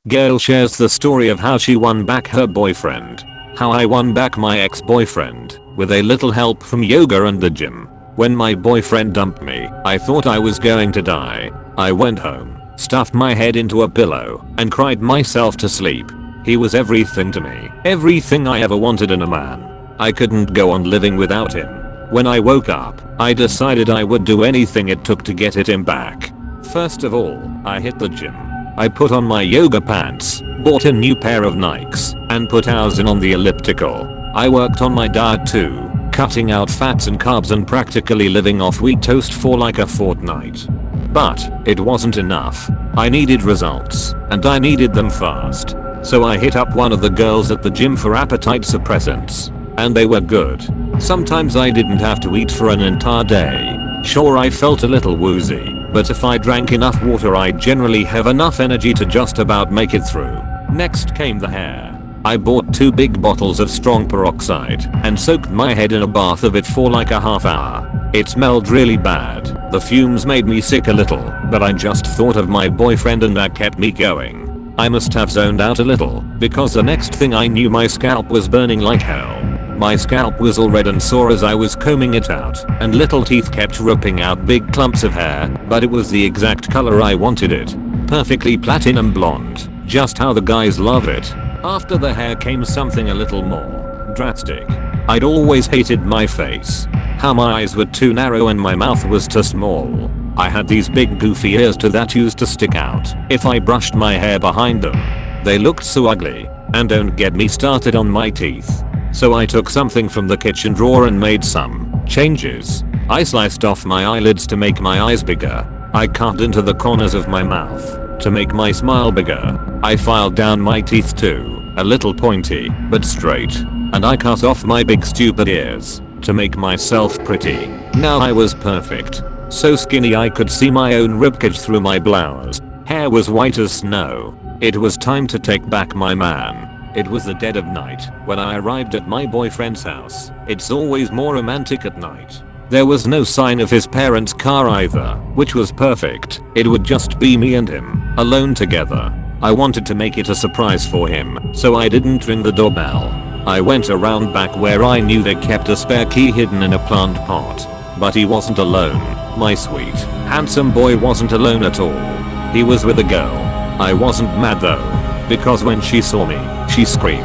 Girl shares the story of how she won back her boyfriend. How I won back my ex-boyfriend, with a little help from yoga and the gym. When my boyfriend dumped me, I thought I was going to die. I went home, stuffed my head into a pillow, and cried myself to sleep. He was everything to me, everything I ever wanted in a man. I couldn't go on living without him. When I woke up, I decided I would do anything it took to get him back. First of all, I hit the gym. I put on my yoga pants, bought a new pair of Nikes, and put hours in on the elliptical. I worked on my diet too, cutting out fats and carbs and practically living off wheat toast for like a fortnight. But it wasn't enough. I needed results, and I needed them fast. So I hit up one of the girls at the gym for appetite suppressants. And they were good. Sometimes I didn't have to eat for an entire day. Sure, I felt a little woozy, but if I drank enough water I'd generally have enough energy to just about make it through. Next came the hair. I bought 2 big bottles of strong peroxide and soaked my head in a bath of it for like a half hour. It smelled really bad. The fumes made me sick a little, but I just thought of my boyfriend and that kept me going. I must have zoned out a little, because the next thing I knew my scalp was burning like hell. My scalp was all red and sore as I was combing it out, and little teeth kept ripping out big clumps of hair, but it was the exact color I wanted it. Perfectly platinum blonde, just how the guys love it. After the hair came something a little more drastic. I'd always hated my face. How my eyes were too narrow and my mouth was too small. I had these big goofy ears too that used to stick out if I brushed my hair behind them. They looked so ugly, and don't get me started on my teeth. So I took something from the kitchen drawer and made some changes. I sliced off my eyelids to make my eyes bigger. I carved into the corners of my mouth to make my smile bigger. I filed down my teeth too, a little pointy, but straight. And I cut off my big stupid ears to make myself pretty. Now I was perfect. So skinny I could see my own ribcage through my blouse. Hair was white as snow. It was time to take back my man. It was the dead of night when I arrived at my boyfriend's house. It's always more romantic at night. There was no sign of his parents' car either, which was perfect. It would just be me and him, alone together. I wanted to make it a surprise for him, so I didn't ring the doorbell. I went around back where I knew they kept a spare key hidden in a plant pot. But he wasn't alone. My sweet, handsome boy wasn't alone at all. He was with a girl. I wasn't mad though. Because when she saw me, she screamed.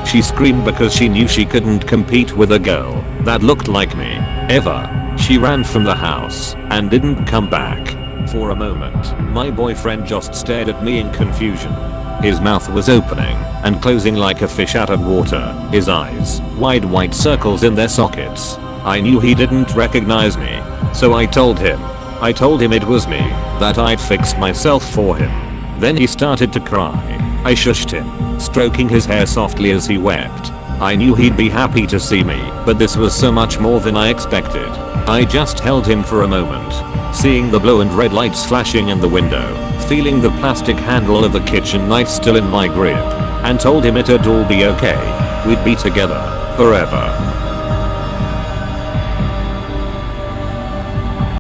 She screamed because she knew she couldn't compete with a girl that looked like me, ever. She ran from the house and didn't come back. For a moment, my boyfriend just stared at me in confusion. His mouth was opening and closing like a fish out of water, his eyes wide white circles in their sockets. I knew he didn't recognize me, so I told him it was me, that I'd fixed myself for him. Then he started to cry. I shushed him, stroking his hair softly as he wept. I knew he'd be happy to see me, but this was so much more than I expected. I just held him for a moment, seeing the blue and red lights flashing in the window, feeling the plastic handle of the kitchen knife still in my grip, and told him it'd all be okay. We'd be together forever.